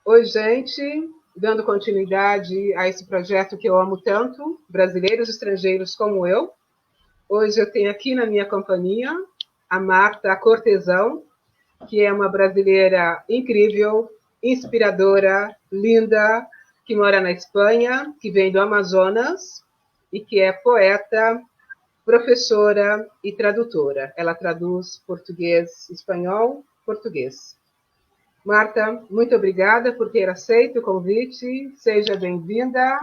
Oi, gente, dando continuidade a esse projeto que eu amo tanto, brasileiros e estrangeiros como eu. Hoje eu tenho aqui na minha companhia a Marta Cortesão, que é uma brasileira incrível, inspiradora, linda, que mora na Espanha, que vem do Amazonas e que é poeta, professora e tradutora. Ela traduz português, espanhol, português. Marta, muito obrigada por ter aceito o convite. Seja bem-vinda.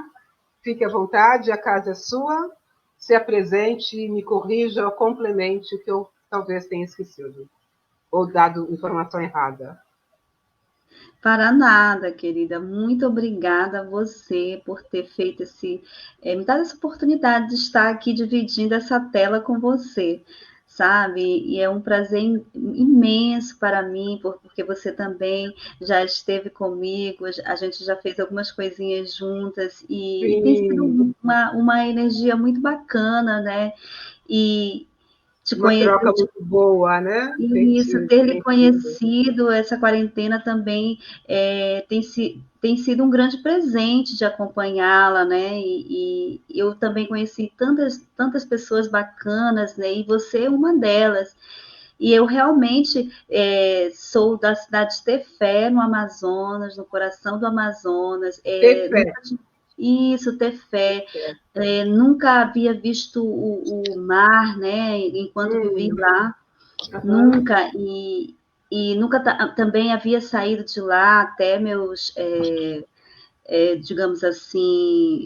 Fique à vontade, a casa é sua. Se apresente, me corrija ou complemente o que eu talvez tenha esquecido ou dado informação errada. Para nada, querida. Muito obrigada a você por ter feito me dado essa oportunidade de estar aqui dividindo essa tela com você, sabe? E é um prazer imenso para mim, porque você também já esteve comigo, a gente já fez algumas coisinhas juntas e tem sido Sim, uma energia muito bacana, né? E te uma conhecer. troca muito boa, né? E isso, ter lhe Tem sido. conhecido, essa quarentena também tem sido um grande presente de acompanhá-la, né? E eu também conheci tantas pessoas bacanas, né? E você é uma delas. E eu realmente sou da cidade de Tefé, no Amazonas, no coração do Amazonas. Ter fé. Isso, Tefé. Nunca havia visto o mar, né? Enquanto vivi Hum, lá. aham. Nunca, e nunca também havia saído de lá até meus, digamos assim,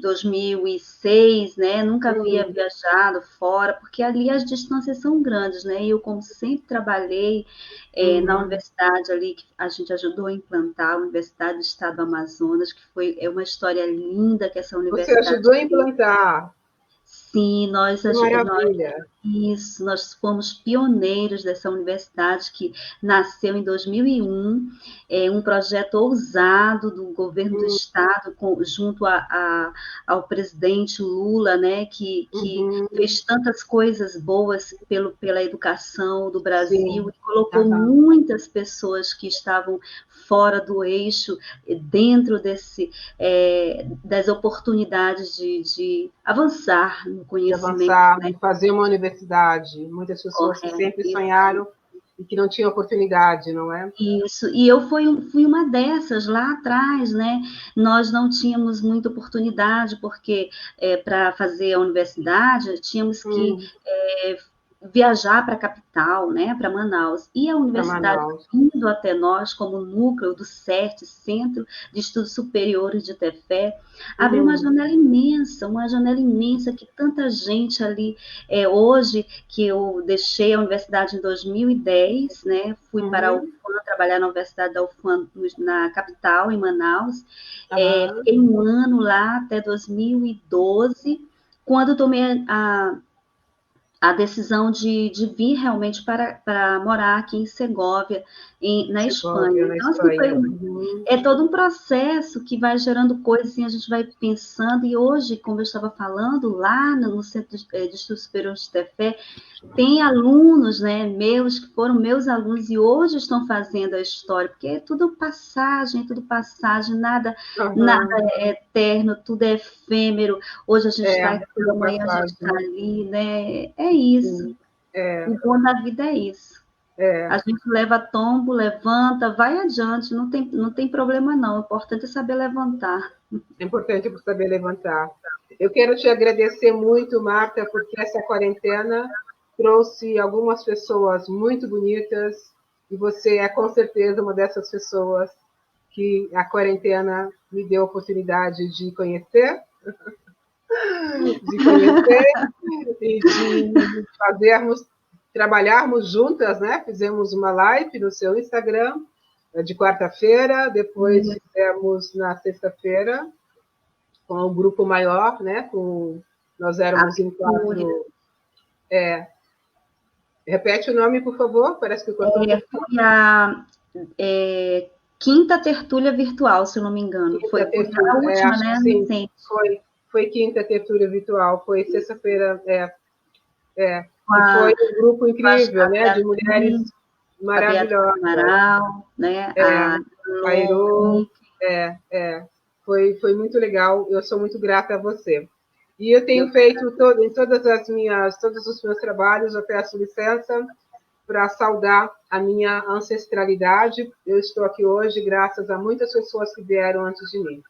2006, né? Nunca havia Hum, viajado fora, porque ali as distâncias são grandes, né? E eu, como sempre trabalhei na hum. universidade ali, que a gente ajudou a implantar, a Universidade do Estado do Amazonas, que é uma história linda que essa Você universidade ajudou a fez. implantar. Sim, Que nós maravilha. isso, nós fomos pioneiros dessa universidade que nasceu em 2001, um projeto ousado do governo do Hum, estado, junto ao presidente Lula, né, que uhum. fez tantas coisas boas pela educação do Brasil Sim. e colocou Aham. muitas pessoas que estavam fora do eixo dentro das oportunidades de avançar no De conhecimento, avançar, né? de fazer uma universidade. Muitas pessoas que Correto, sempre isso. sonharam e que não tinham oportunidade, não é? Isso, e eu fui uma dessas lá atrás, né? Nós não tínhamos muita oportunidade, porque para fazer a universidade tínhamos que Hum, viajar para a capital, né? Para Manaus. E a para universidade Manaus. vindo até nós, como núcleo do CERT, Centro de Estudos Superiores de Tefé, abriu Uhum, uma janela imensa que tanta gente ali, hoje que eu deixei a universidade em 2010, né? Fui para a uhum, UFAM, trabalhar na Universidade da UFAM na capital, em Manaus. aham. Fiquei um ano lá até 2012, quando tomei a decisão de vir realmente para morar aqui em Segóvia, na Segovia, Espanha. na Então, assim, Espanha. Uhum. é todo um processo que vai gerando coisas, assim, a gente vai pensando, e hoje, como eu estava falando, lá no Centro de Estudos Superiores de Tefé, tem alunos, né, meus, que foram meus alunos e hoje estão fazendo a história, porque é tudo passagem, nada Aham. é eterno, tudo é efêmero. Hoje a gente está É, aqui, tudo amanhã a gente está passagem. ali, né? É isso. Sim. É, O bom da vida é isso. A é. gente leva tombo, levanta, vai adiante, não tem problema não. O importante é saber levantar. É importante por saber levantar. Eu quero te agradecer muito, Marta, porque essa quarentena trouxe algumas pessoas muito bonitas e você é com certeza uma dessas pessoas que a quarentena me deu a oportunidade de conhecer e de fazermos, trabalharmos juntas, né? Fizemos uma live no seu Instagram de quarta-feira, depois fizemos na sexta-feira com um grupo maior, né? Nós éramos em Fúria. quatro. Repete o nome, por favor, parece que cortou um pouquinho. Foi a quinta tertúlia virtual, se eu não me engano. Quinta Foi a tertúlia, última, acho que né? sim, Recente. foi quinta tertúlia virtual, foi sexta-feira, Com e foi a, um grupo com incrível, a né? De mulheres A Beatriz maravilhosas. Amaral, né? É, pairou. Foi muito legal. Eu sou muito grata a você. E eu tenho feito em todos os meus trabalhos, eu peço licença para saudar a minha ancestralidade. Eu estou aqui hoje graças a muitas pessoas que vieram antes de mim.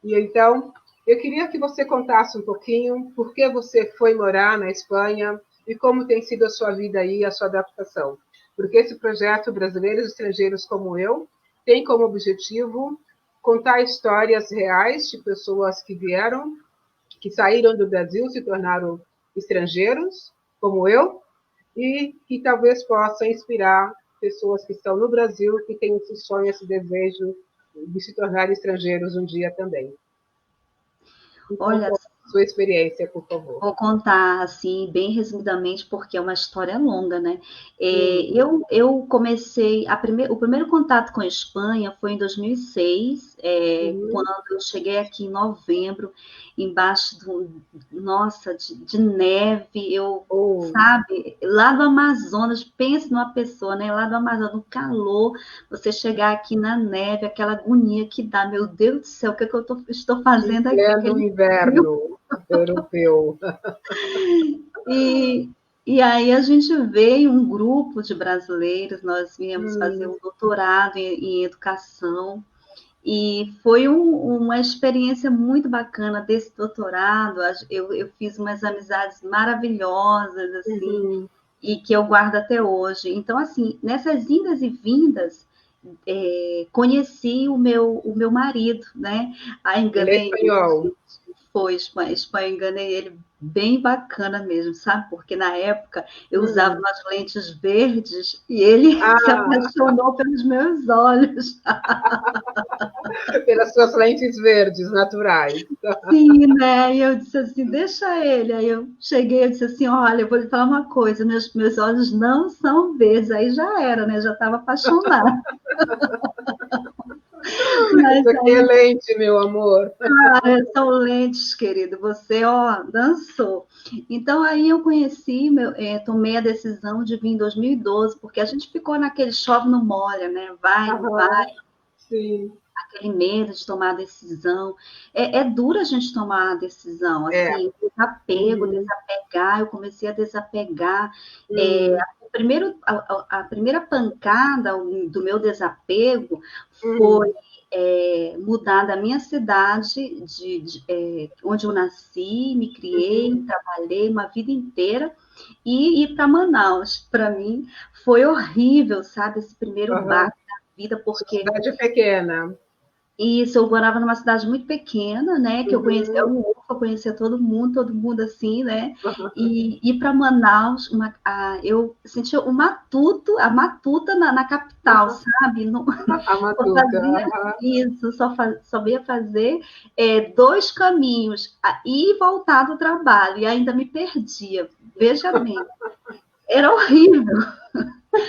E então, eu queria que você contasse um pouquinho por que você foi morar na Espanha e como tem sido a sua vida aí, a sua adaptação. Porque esse projeto Brasileiros e Estrangeiros como Eu tem como objetivo contar histórias reais de pessoas que vieram, que saíram do Brasil, se tornaram estrangeiros, como eu, e que talvez possa inspirar pessoas que estão no Brasil, que têm esse sonho, esse desejo de se tornar estrangeiros um dia também. Então, Olha, sua experiência, por favor. vou contar assim, bem resumidamente, porque é uma história longa, né? Eu comecei, o primeiro contato com a Espanha foi em 2006, quando eu cheguei aqui em novembro, embaixo nossa, de neve, sabe, lá do Amazonas, pense numa pessoa, né? Lá do Amazonas, no calor, você chegar aqui na neve, aquela agonia que dá, meu Deus do céu, o que é que eu estou fazendo aqui? No inverno europeu. E aí a gente veio um grupo de brasileiros, nós viemos fazer um doutorado em educação, e foi uma experiência muito bacana desse doutorado. Eu fiz umas amizades maravilhosas, assim, e que eu guardo até hoje. Então, assim, nessas indas e vindas, conheci o meu marido, né? Aí Ele é enganei espanhol. Foi Espanha, enganei ele bem bacana mesmo, sabe? Porque na época eu usava umas lentes verdes e ele se apaixonou pelos meus olhos. Pelas suas lentes verdes, naturais. Sim, né? E eu disse assim, deixa ele. Aí eu cheguei e disse assim, olha, eu vou lhe falar uma coisa, meus olhos não são verdes. Aí já era, né? Já estava apaixonada. Isso aqui é lente, meu amor. São lentes, querido. Você, dançou. Então, aí eu conheci, tomei a decisão de vir em 2012, porque a gente ficou naquele chove não molha, né? Vai, não vai. Sim. Aquele medo de tomar a decisão. É duro a gente tomar a decisão, assim, desapegar. Eu comecei a desapegar. A primeira pancada do meu desapego foi mudar da minha cidade, onde eu nasci, me criei, trabalhei uma vida inteira, e ir para Manaus. Para mim, foi horrível, sabe, esse primeiro baque da vida, porque... Cidade pequena. Isso, eu morava numa cidade muito pequena, né? Que eu conhecia conhecia todo mundo assim, né? E ir para Manaus, eu sentia a matuta na capital, sabe? A matuta. Isso, só ia fazer 2 caminhos, ir e voltar do trabalho, e ainda me perdia. Veja bem, era horrível.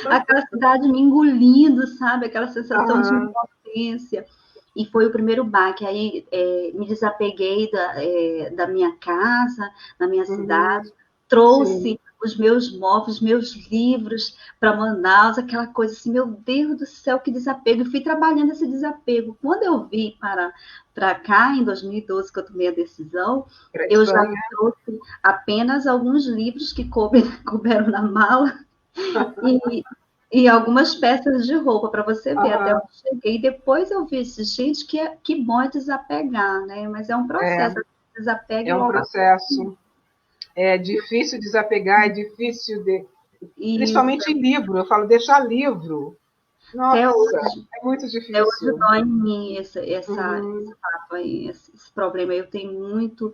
Aquela cidade me engolindo, sabe? Aquela sensação de impotência. E foi o primeiro baque. Aí me desapeguei da minha casa, na minha cidade, trouxe os meus móveis, meus livros para Manaus, aquela coisa assim, meu Deus do céu, que desapego. E fui trabalhando esse desapego. Quando eu vim para cá, em 2012, que eu tomei a decisão, eu já trouxe apenas alguns livros que couberam na mala e algumas peças de roupa, para você ver, até onde cheguei. Depois eu vi, gente, que bom é desapegar, né? Mas é um processo, desapega. É um processo. É difícil desapegar, é difícil principalmente livro. Eu falo, deixar livro. Nossa, é muito difícil. Até hoje dói em mim esse fato aí, esse problema. Eu tenho muito...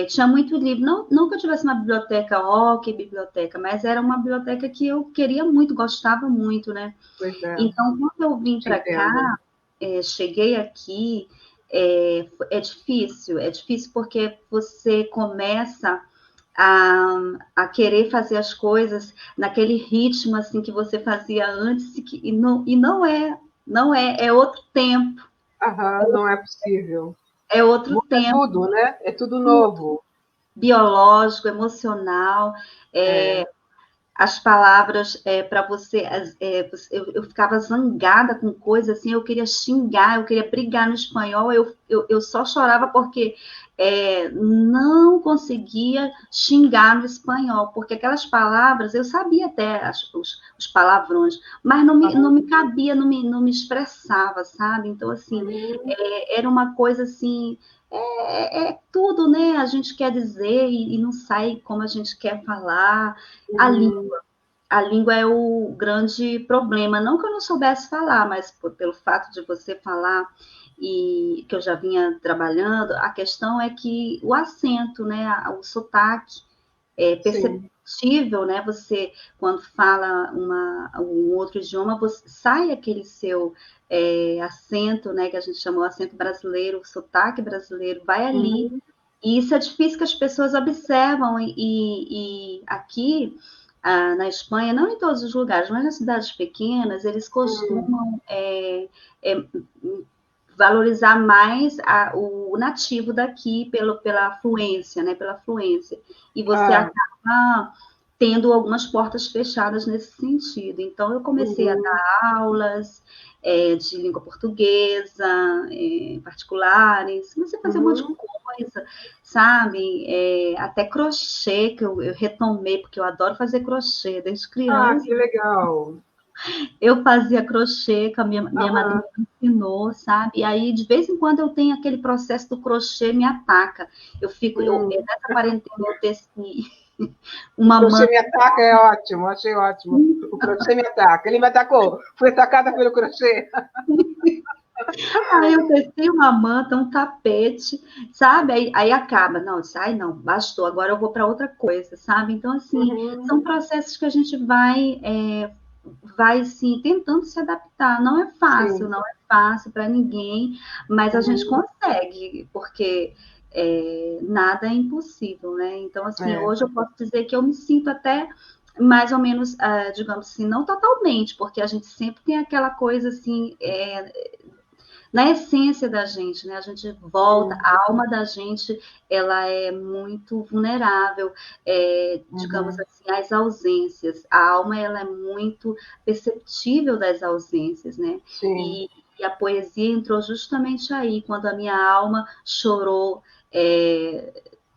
tinha muito livro. Não que eu tivesse uma biblioteca, que biblioteca, mas era uma biblioteca que eu queria muito, gostava muito, né? Então, quando eu vim para cá, cheguei aqui, é difícil porque você começa a querer fazer as coisas naquele ritmo assim que você fazia antes, e não é outro tempo. Não é possível. É outro tempo. É tudo, né? É tudo novo. Biológico, emocional. as palavras para você, eu ficava zangada com coisas assim, eu queria xingar, eu queria brigar no espanhol, eu só chorava porque não conseguia xingar no espanhol, porque aquelas palavras, eu sabia até os palavrões, mas não me cabia, não me expressava, sabe? Então, assim, era uma coisa assim, tudo, né? A gente quer dizer e não sai como a gente quer falar. A língua é o grande problema. Não que eu não soubesse falar, mas pelo fato de você falar e que eu já vinha trabalhando, a questão é que o acento, né, o sotaque é perceptível, né? Você, quando fala um outro idioma, você sai aquele seu acento, né, que a gente chamou acento brasileiro, o sotaque brasileiro, vai ali. E isso é difícil que as pessoas observam, e aqui na Espanha, não em todos os lugares, mas nas cidades pequenas, eles costumam valorizar mais o nativo daqui pela fluência, né? Pela fluência. E você acaba tendo algumas portas fechadas nesse sentido. Então, eu comecei a dar aulas de língua portuguesa, particulares, comecei a fazer um monte de coisa, sabe? Até crochê, que eu retomei, porque eu adoro fazer crochê desde criança. Ah, que legal! Eu fazia crochê, que a minha madrinha me ensinou, sabe? E aí, de vez em quando, eu tenho aquele processo do crochê me ataca. Nessa quarentena, eu teci uma O crochê manta. me ataca é ótimo, achei ótimo. O crochê me ataca. Ele me atacou. Fui atacada pelo crochê. Aí eu teci uma manta, um tapete, sabe? Aí acaba. Não, ai não, bastou, agora eu vou para outra coisa, sabe? Então, assim, são processos que a gente vai sim, tentando se adaptar. Não é fácil, não é fácil para ninguém, mas a gente consegue, porque nada é impossível, né? Então, assim, hoje eu posso dizer que eu me sinto até mais ou menos, digamos assim, não totalmente, porque a gente sempre tem aquela coisa assim, na essência da gente, né? A gente volta, a alma da gente, ela é muito vulnerável, digamos assim, às ausências. A alma, ela é muito perceptível das ausências, né? E a poesia entrou justamente aí, quando a minha alma chorou,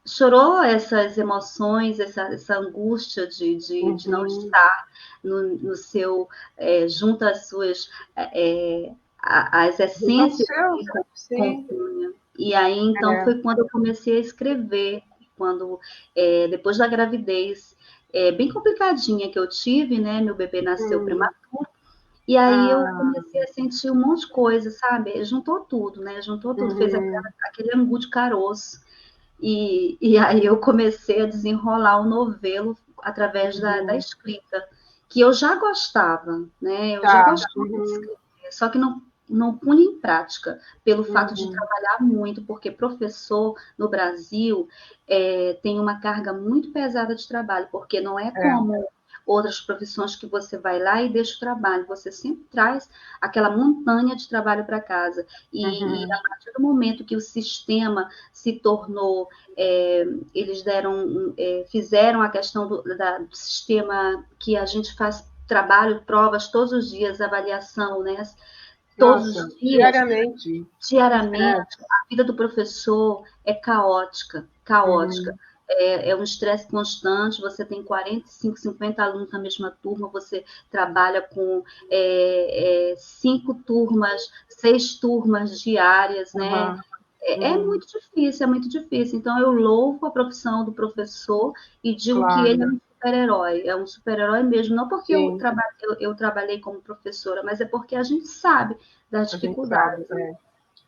chorou essas emoções, essa angústia de não estar no seu, junto às suas as essências que compunha. E aí, então, foi quando eu comecei a escrever, quando, depois da gravidez, bem complicadinha que eu tive, né? Meu bebê nasceu prematuro, e aí eu comecei a sentir um monte de coisa, sabe? Juntou tudo, né? Juntou tudo, fez aquele angu de caroço. E aí eu comecei a desenrolar o novelo através da escrita, que eu já gostava, né? Eu já gostava de escrever, só que não punha em prática, pelo fato de trabalhar muito, porque professor no Brasil tem uma carga muito pesada de trabalho, porque não é como outras profissões que você vai lá e deixa o trabalho, você sempre traz aquela montanha de trabalho para casa. E a partir do momento que o sistema se tornou, eles fizeram a questão do sistema que a gente faz trabalho, provas todos os dias, avaliação, né? Todos os dias, diariamente, a vida do professor é caótica. É um estresse constante, você tem 45, 50 alunos na mesma turma, você trabalha com 5 turmas, 6 turmas diárias, né? É muito difícil, é muito difícil. Então, eu louvo a profissão do professor e digo que ele é um super-herói mesmo, não porque eu trabalhei como professora, mas é porque a gente sabe das dificuldades. Sabe,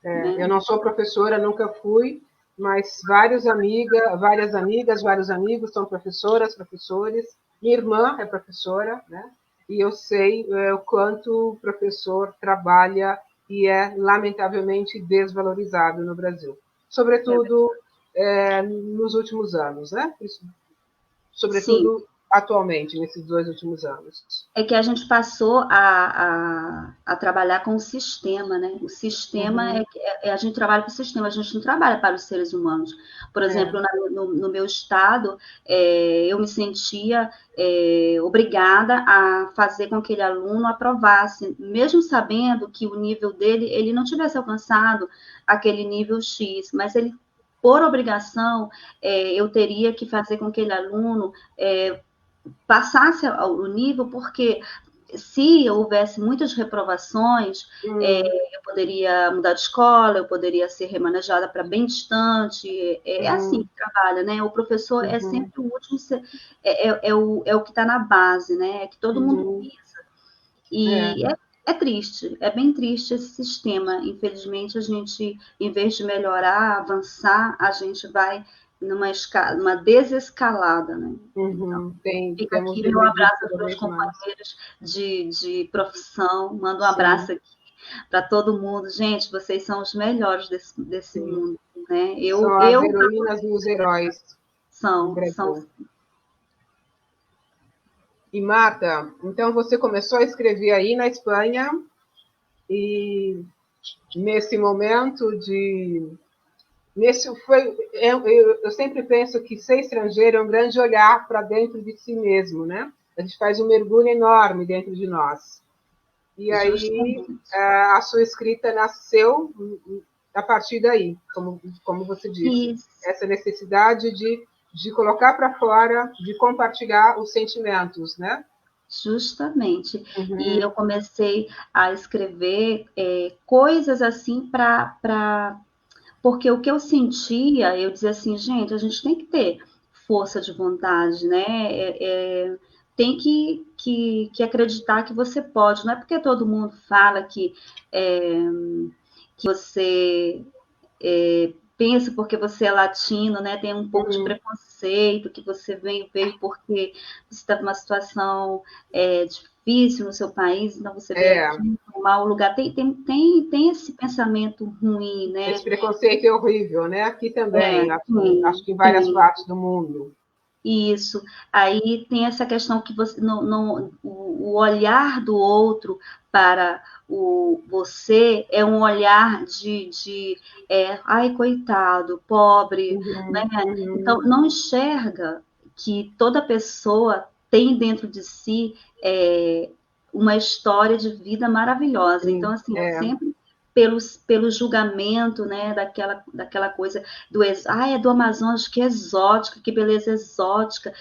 Eu não sou professora, nunca fui, mas várias amigas, vários amigos são professoras, professores. Minha irmã é professora, né? E eu sei o quanto o professor trabalha e é lamentavelmente desvalorizado no Brasil, sobretudo nos últimos anos, né? Sobretudo atualmente, nesses 2 últimos anos? É que a gente passou a trabalhar com o sistema, né? O sistema a gente trabalha com o sistema, a gente não trabalha para os seres humanos. Por exemplo, no meu estado, eu me sentia obrigada a fazer com que aquele aluno aprovasse, mesmo sabendo que o nível dele, ele não tivesse alcançado aquele nível X, mas ele, por obrigação, eu teria que fazer com que aquele aluno passasse o nível, porque se houvesse muitas reprovações, eu poderia mudar de escola, eu poderia ser remanejada para bem distante, é assim que trabalha, né? O professor é sempre o último, é o que está na base, né? É que todo mundo pisa. E é triste, é bem triste esse sistema. Infelizmente, a gente, em vez de melhorar, avançar, a gente vai numa desescalada, né? Então, fica aqui meu abraço aos meus companheiros de profissão, mando um abraço aqui para todo mundo. Gente, vocês são os melhores desse mundo, né? São as heroínas e os heróis. São. E Marta, então você começou a escrever aí na Espanha e nesse momento eu sempre penso que ser estrangeiro é um grande olhar para dentro de si mesmo, né? A gente faz um mergulho enorme dentro de nós. E aí a sua escrita nasceu a partir daí, como você disse. Isso. Essa necessidade de colocar para fora, de compartilhar os sentimentos, né? Justamente. E eu comecei a escrever coisas assim porque o que eu sentia, eu dizia assim, gente, a gente tem que ter força de vontade, né? Tem que acreditar que você pode. Não é porque todo mundo fala que você pensa porque você é latino, né? Tem um pouco de preconceito, que você veio porque você está numa situação difícil no seu país, então você veio aqui tomar o lugar. Tem esse pensamento ruim, né? Esse preconceito é horrível, né? Aqui também, acho que em várias partes do mundo. Isso. Aí tem essa questão que você, o olhar do outro para você é um olhar ai, coitado, pobre, né? Então, não enxerga que toda pessoa tem dentro de si uma história de vida maravilhosa. Então, assim, é sempre pelo julgamento, né, daquela coisa é do Amazonas, que exótica, que beleza exótica,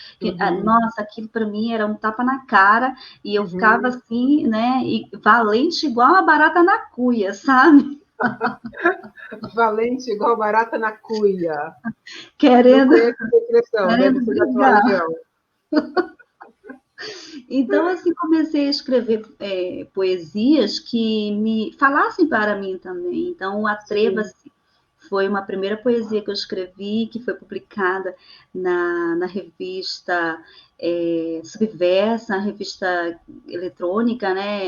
nossa, aquilo para mim era um tapa na cara, e eu ficava assim, né, e valente igual uma barata na cuia, sabe? Valente igual barata na cuia. Querendo brigar. Então, assim, comecei a escrever poesias que me falassem para mim também. Então, o Atreva-se foi uma primeira poesia que eu escrevi, que foi publicada na revista Subversa, a revista eletrônica, né?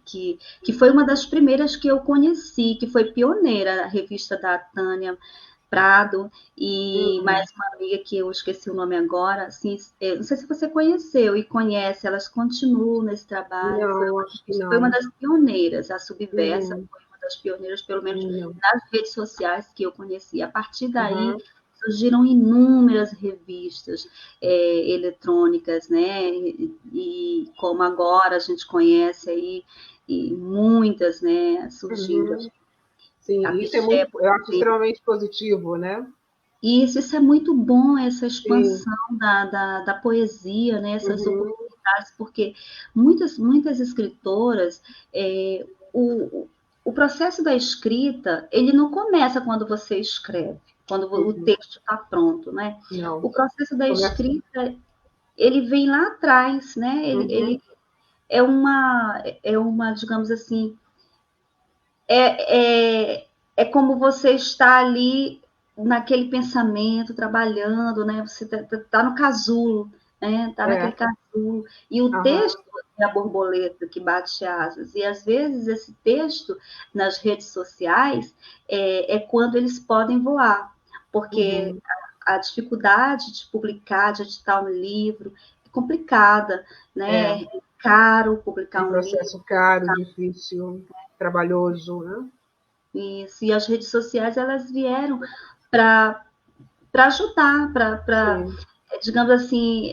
Que foi uma das primeiras que eu conheci, que foi pioneira, a revista da Tânia Prado, e mais uma amiga que eu esqueci o nome agora, assim, não sei se você conheceu e conhece, elas continuam nesse trabalho. Foi uma das pioneiras, a Subversa foi uma das pioneiras, pelo menos nas redes sociais que eu conheci. A partir daí surgiram inúmeras revistas eletrônicas, né? E como agora a gente conhece aí, e muitas, né, surgindo. Sim, isso eu acho extremamente positivo, né? Isso é muito bom, essa expansão da poesia, né? Essas oportunidades, porque muitas escritoras, o processo da escrita, ele não começa quando você escreve, quando o texto está pronto, né? Não. O processo da escrita, ele vem lá atrás, né? Ele é uma, digamos assim, é como você está ali naquele pensamento, trabalhando, né? Você tá no casulo, né? Tá naquele casulo. E o texto é a borboleta que bate asas. E, às vezes, esse texto, nas redes sociais, é quando eles podem voar. Porque a dificuldade de publicar, de editar um livro, complicada, né? Caro publicar um processo caro, difícil, trabalhoso, né? Isso, e as redes sociais, elas vieram para ajudar, para, digamos assim,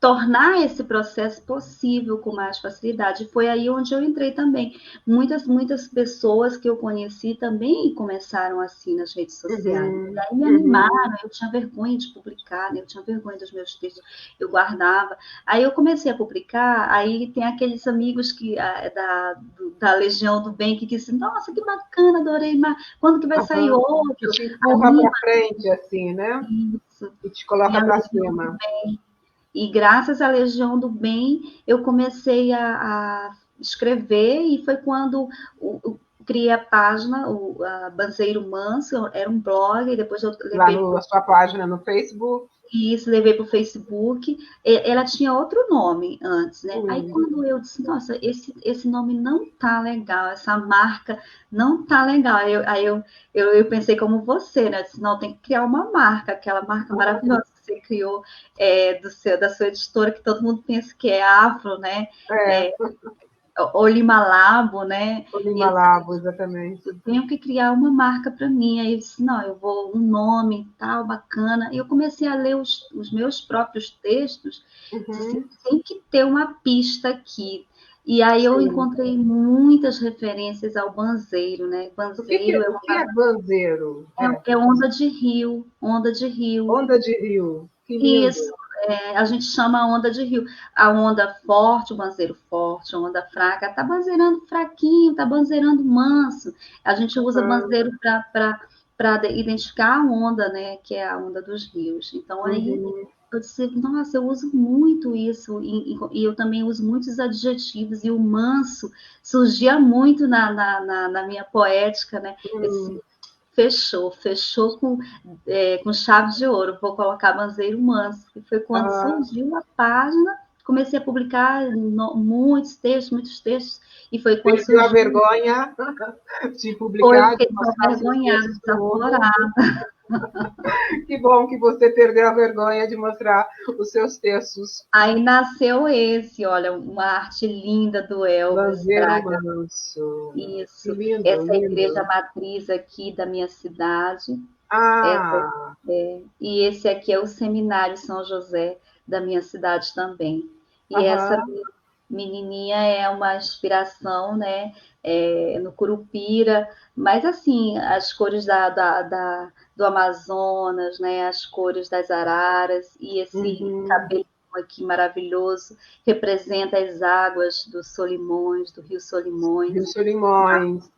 tornar esse processo possível com mais facilidade. Foi aí onde eu entrei também. Muitas pessoas que eu conheci também começaram assim nas redes sociais. E aí me animaram, eu tinha vergonha de publicar, né? Eu tinha vergonha dos meus textos, eu guardava. Aí eu comecei a publicar, aí tem aqueles amigos da Legião do Bem que dizem, nossa, que bacana, adorei, mas quando que vai sair outro? Que te empurra para frente, assim, né? Isso. E te coloca para cima. E graças à Legião do Bem, eu comecei a escrever, e foi quando eu criei a página, a Banzeiro Manso, era um blog, e depois eu levei... Lá na sua página no Facebook. Isso, levei para o Facebook. Ela tinha outro nome antes, né? Aí quando eu disse, nossa, esse nome não tá legal, essa marca não tá legal. Aí eu pensei como você, né? Eu disse, não, tem que criar uma marca, aquela marca maravilhosa que você criou da sua editora, que todo mundo pensa que é afro, né? Olimalabo, né? Olimalabo, exatamente. Eu tenho que criar uma marca para mim. Aí eu disse, não, eu vou, um nome tal, bacana. E eu comecei a ler os meus próprios textos, disse, tem que ter uma pista aqui. E aí eu encontrei muitas referências ao banzeiro, né? Banzeiro o que é banzeiro? É onda de rio, onda de rio. Onda de rio, que lindo. Isso. A gente chama a onda de rio. A onda forte, o banzeiro forte, a onda fraca, tá banzeirando fraquinho, tá banzeirando manso. A gente usa banzeiro para identificar a onda, né? Que é a onda dos rios. Então, aí eu disse, nossa, eu uso muito isso, e eu também uso muitos adjetivos, e o manso surgia muito na minha poética, né? Fechou com chave de ouro. Vou colocar Banzeiro Manso. E foi quando surgiu a página, comecei a publicar muitos textos, e foi quando surgiu a vergonha de publicar. Fiquei vergonhada, desaforada. Que bom que você perdeu a vergonha de mostrar os seus textos. Aí nasceu olha, uma arte linda do Elvis Braga. Manso. Isso. Lindo, essa igreja matriz aqui da minha cidade. E esse aqui é o Seminário São José da minha cidade também. E essa menininha é uma inspiração, né? No Curupira, mas assim, as cores do Amazonas, né? As cores das araras, e esse cabelo aqui maravilhoso representa as águas do Solimões, do Rio Solimões. Rio Solimões.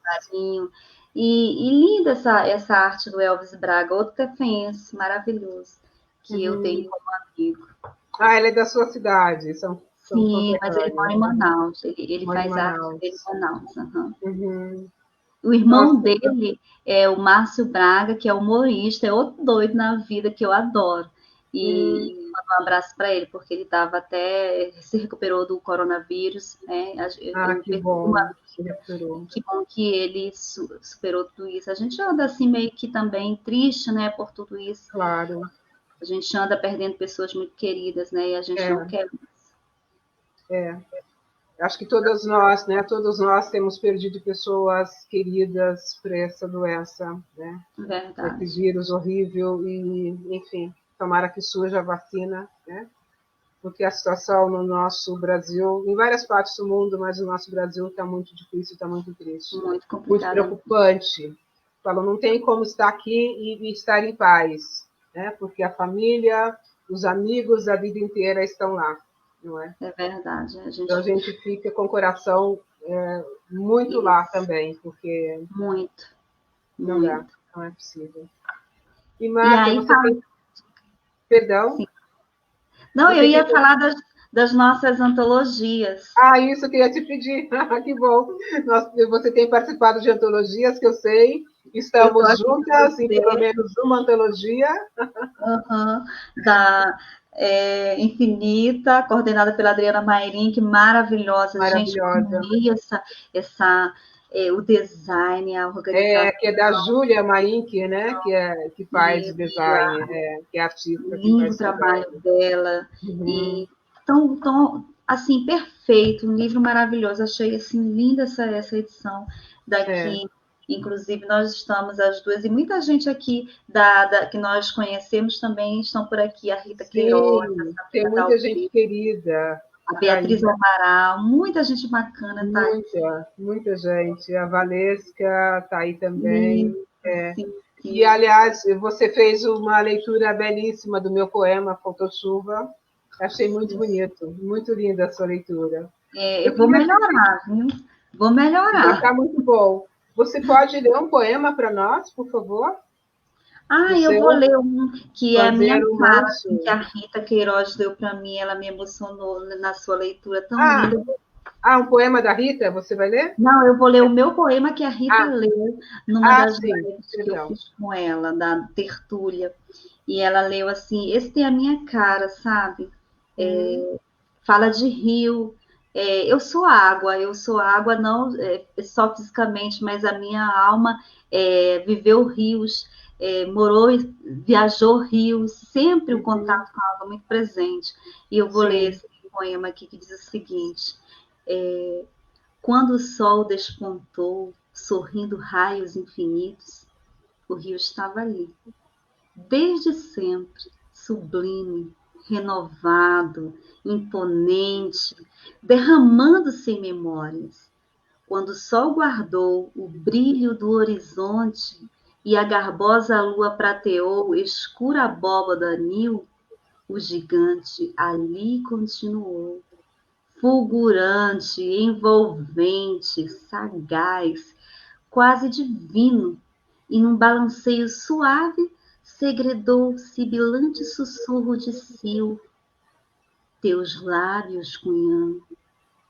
E linda essa arte do Elvis Braga, outro tefense maravilhoso, que eu tenho como amigo. Ele é da sua cidade, Sim, mas ele mora em Manaus. Ele faz arte dele em Manaus. O irmão dele é o Márcio Braga, que é humorista, é outro doido na vida que eu adoro. E mando um abraço para ele, porque ele estava se recuperou do coronavírus, né? Que bom. Que bom que ele superou tudo isso. A gente anda assim meio que também triste, né, por tudo isso. Claro. A gente anda perdendo pessoas muito queridas, né? E a gente não quer. Acho que todos nós, né? Todos nós temos perdido pessoas queridas por essa doença, né? Verdade. Esse vírus horrível e, enfim, tomara que surja a vacina, né? Porque a situação no nosso Brasil, em várias partes do mundo, mas no nosso Brasil está muito difícil, está muito triste. Muito complicado. Muito preocupante. Falo, não tem como estar aqui e estar em paz, né? Porque a família, os amigos, a vida inteira estão lá, não é? É verdade. Então a gente fica com o coração muito lá também, porque não dá, não é possível. E Marta, você tem... Perdão? Sim. Não, eu ia falar das nossas antologias. Isso que eu ia te pedir. Que bom. Você tem participado de antologias, que eu sei. Estamos juntas em pelo menos uma antologia. Da Infinita, coordenada pela Adriana Mairim, que maravilhosa. Gente, o design, a organização. Que é da Júlia Marink, né? Que faz Isso, design, que é artista que lindo faz trabalho design. dela. Uhum. E tão, assim, perfeito, um livro maravilhoso. Achei, assim, linda essa edição É. daqui. Inclusive, nós estamos as duas, e muita gente aqui que nós conhecemos também estão por aqui. A Rita Queiroz, Sim, a tem Sabrina muita gente Dalvi, querida a aí, Beatriz Amaral, muita gente bacana está aqui. muita gente. A Valesca está aí também. Sim, sim, E, sim. aliás, você fez uma leitura belíssima do meu poema, Faltou Chuva. Achei muito bonito, muito linda a sua leitura. Eu Eu vou queria melhorar, viu? Vou já melhorar. está muito bom. Você pode ler um poema para nós, por favor? Do Eu vou seu ler um que é a minha Fazer um cara, assim, que Manso. a Rita Queiroz deu para mim, ela me emocionou na sua leitura tão Ah, linda. um poema da Rita, você vai ler? Não, eu vou ler o meu poema que a Rita Ah, leu numa das sim, lives que eu perdão. fiz com ela, da tertúlia. E ela leu assim: esse tem a minha cara, sabe? Hum, Fala de rio. Eu sou água, não só fisicamente, mas a minha alma viveu rios, morou, viajou rios, sempre o uhum, contato com a água muito presente. E eu vou ler sim. esse poema aqui que diz o seguinte: é, quando o sol despontou, sorrindo raios infinitos, o rio estava ali, desde sempre, sublime, renovado, imponente, derramando-se em memórias. Quando o sol guardou o brilho do horizonte e a garbosa lua prateou escura abóbada anil, o gigante ali continuou, fulgurante, envolvente, sagaz, quase divino, e num balanceio suave segredou sibilante sussurro de sil. Teus lábios, cunhã,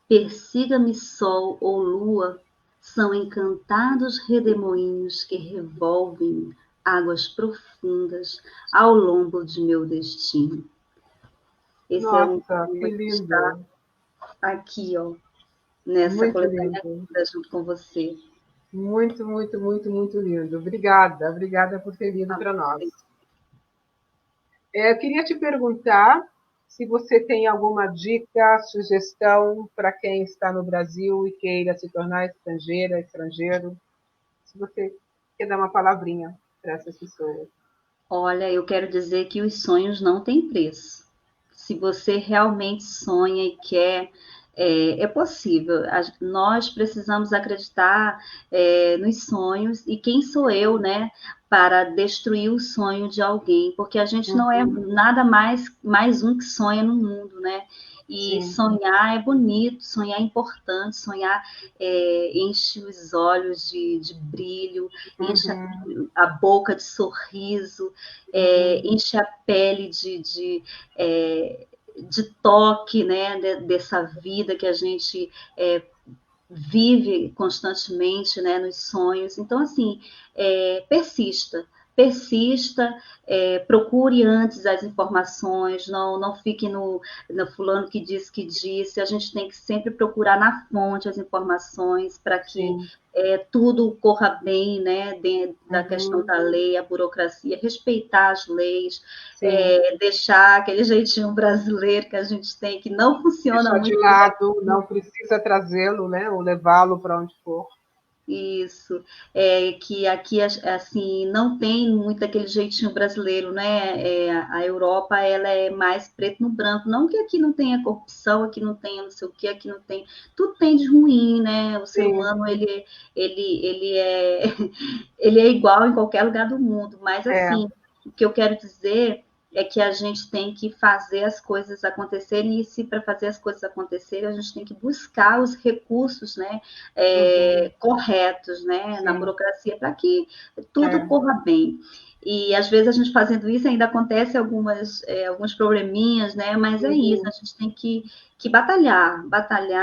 persiga-me sol ou lua, são encantados redemoinhos que revolvem águas profundas ao lombo de meu destino. Esse é um Nossa, que poema que está lindo. aqui, ó, nessa Muito coletânea lindo. junto com você. Muito, muito, muito, muito lindo. Obrigada, obrigada por ter lido para nós. Eu queria te perguntar se você tem alguma dica, sugestão para quem está no Brasil e queira se tornar estrangeira, estrangeiro. Se você quer dar uma palavrinha para essas pessoas. Olha, eu quero dizer que os sonhos não têm preço. Se você realmente sonha e quer, é possível. Nós precisamos acreditar nos sonhos. E quem sou eu, né, para destruir o sonho de alguém? Porque a gente não é Uhum, nada mais um que sonha no mundo, né? E sim. sonhar é bonito, sonhar é importante, sonhar enche os olhos de brilho, enche Uhum, a boca de sorriso, uhum, enche a pele de toque, né, dessa vida que a gente vive constantemente, né, nos sonhos. Então, assim, persista, procure antes as informações, não fique no fulano que disse, a gente tem que sempre procurar na fonte as informações para que sim. tudo corra bem, né, dentro da questão Uhum, da lei, a burocracia, respeitar as leis, sim. deixar aquele jeitinho brasileiro que a gente tem, que não funciona Deixar de muito lado, não precisa trazê-lo, né? Ou levá-lo para onde for. isso, que aqui assim não tem muito aquele jeitinho brasileiro, né? A Europa ela é mais preto no branco, não que aqui não tenha corrupção, aqui não tenha não sei o que, aqui não tem, tudo tem de ruim, né? O ser Sim, humano ele é ele é igual em qualquer lugar do mundo, mas é. assim o que eu quero dizer é que a gente tem que fazer as coisas acontecerem e se para fazer as coisas acontecerem a gente tem que buscar os recursos, né? Uhum, Corretos, né, na sim, burocracia, para que tudo é. corra bem. E às vezes a gente fazendo isso ainda acontece alguns probleminhas, né? Mas é isso, a Uhum, gente tem que batalhar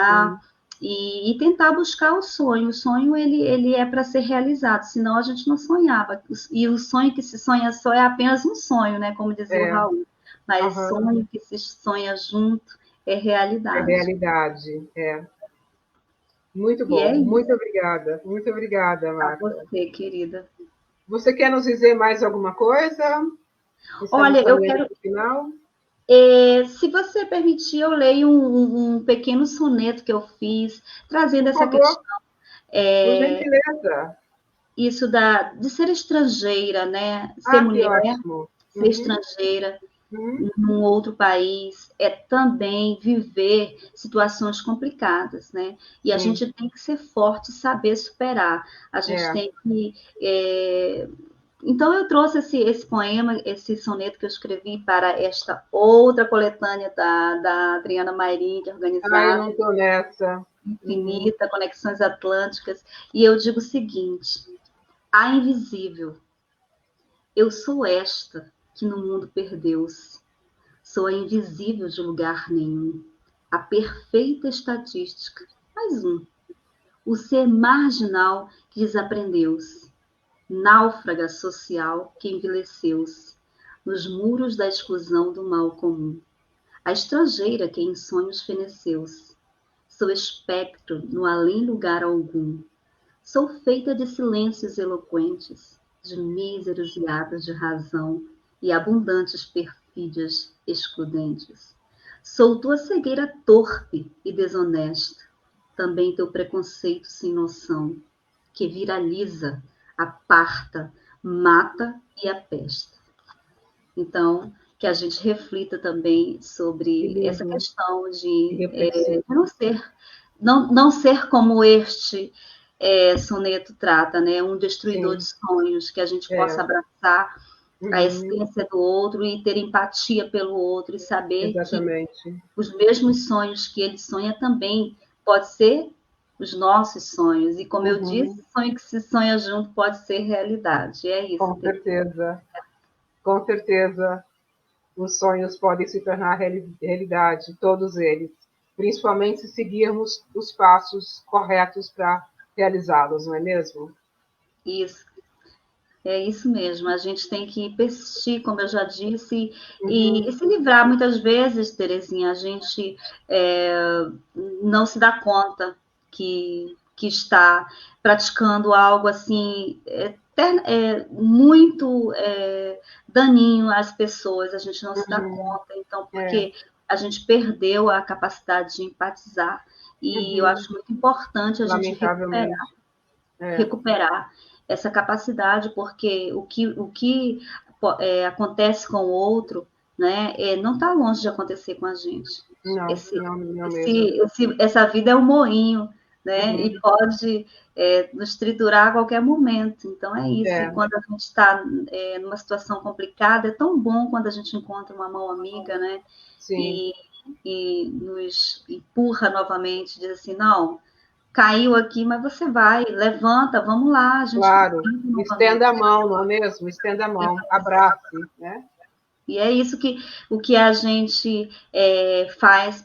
sim, e tentar buscar o sonho. O sonho ele é para ser realizado, senão a gente não sonhava. E o sonho que se sonha só é apenas um sonho, né? Como dizia o é. Raul. Mas Uhum, sonho que se sonha junto é é realidade. realidade, é. Muito E é bom. isso. Muito obrigada, A Marta. você, querida. Você quer nos dizer mais alguma coisa? Estamos Olha, eu caminhando quero, para o final. se você permitir, eu leio um pequeno soneto que eu fiz, trazendo Por essa favor, questão, por gentileza. isso de ser estrangeira, né? Ser Ah, que mulher, ótimo. ser Uhum, estrangeira uhum, num outro país, é também viver situações complicadas, né? E a sim, gente tem que ser forte e saber superar. A gente é. tem que. Então, eu trouxe esse poema, esse soneto que eu escrevi para esta outra coletânea da Adriana Mairink, Ah, eu organizada, não estou nessa. Uhum, Infinita, Conexões Atlânticas, e eu digo o seguinte: a invisível, eu sou esta que no mundo perdeu-se. Sou a invisível de lugar nenhum, a perfeita estatística, mais um. O ser marginal que desaprendeu-se, náufraga social que envelheceu-se, nos muros da exclusão do mal comum. A estrangeira que em sonhos feneceu-se. Sou espectro no além lugar algum. Sou feita de silêncios eloquentes, de míseros hiatos de razão e abundantes perfídias excludentes. Sou tua cegueira torpe e desonesta, também teu preconceito sem noção, que viraliza, aparta, mata e apesta. Então, que a gente reflita também que sobre essa lindo. questão Que de reflexivo. não ser como este soneto trata, né? Um destruidor Sim, de sonhos, que a gente possa é. abraçar a Uhum, essência do outro e ter empatia pelo outro e saber que exatamente. os mesmos sonhos que ele sonha também pode ser os nossos sonhos. E como eu Uhum, disse, sonho que se sonha junto pode ser realidade. É isso, com certeza. Com certeza, os sonhos podem se tornar realidade, todos eles. Principalmente se seguirmos os passos corretos para realizá-los, não é mesmo? isso. É isso mesmo, a gente tem que persistir, como eu já disse, e Uhum, se livrar. Muitas vezes, Terezinha, a gente não se dá conta que está praticando algo assim muito daninho às pessoas, a gente não se dá uhum, conta, então, é, porque a gente perdeu a capacidade de empatizar, e eu uhum, acho muito importante a gente lamentavelmente. É, recuperar essa capacidade, porque o que acontece com o outro, né, não está longe de acontecer com a gente. não, Esse, não, não mesmo. essa vida é um moinho, né, Uhum, e pode nos triturar a qualquer momento. Então é isso. E é, quando a gente está numa situação complicada, é tão bom quando a gente encontra uma mão amiga, né, sim, e, e nos empurra novamente, diz assim, não, caiu aqui, mas você vai, levanta, vamos lá, a gente claro. tenta Estenda novamente. a mão, não é mesmo? Estenda a mão, abrace, né? E é isso que o que a gente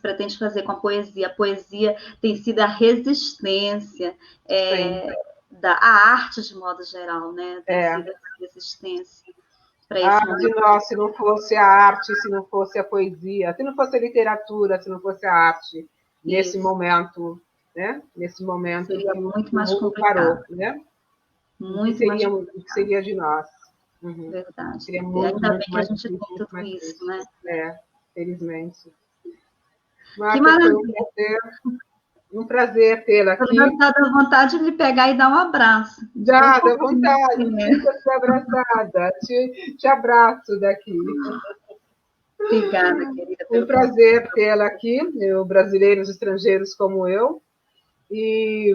pretende fazer com a poesia. A poesia tem sido a resistência Sim, a arte de modo geral, né? Tem é. sido essa resistência para Ah, esse de momento. nós, se não fosse a arte, se não fosse a poesia, se não fosse a literatura, se não fosse a arte, nesse Isso momento, né? Nesse momento seria que muito o mais mundo parou, complicado, né? muito mais O que complicado, seria de nós? Uhum. verdade. Seria E muito, ainda muito bem que a mais gente difícil, tem muito tudo mais isso, triste. né? É, felizmente. Que Marta, foi maravilha! um prazer tê-la Já aqui. está dando vontade de lhe pegar e dar um abraço, de tão Dá fofinho vontade, que é. sinta-se abraçada. Te abraço daqui. Obrigada, querida, Um pelo convite. prazer tê-la aqui, brasileiros estrangeiros como eu. E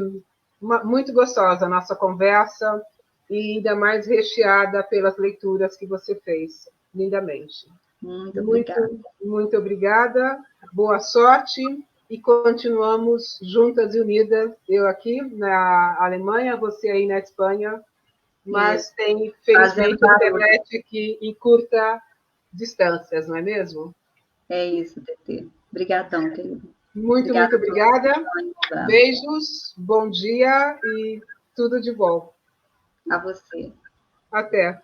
muito gostosa a nossa conversa e ainda mais recheada pelas leituras que você fez, lindamente. Muito obrigada. Muito, muito obrigada, boa sorte e continuamos juntas e unidas, eu aqui na Alemanha, você aí na Espanha, mas Isso. tem, Fazendo felizmente, a barulho. internet que encurta distâncias, não é mesmo? É isso, TT. Obrigadão, querida. Muito, Obrigada muito pela obrigada. atenção. Beijos, bom dia e tudo de bom. A você. Até.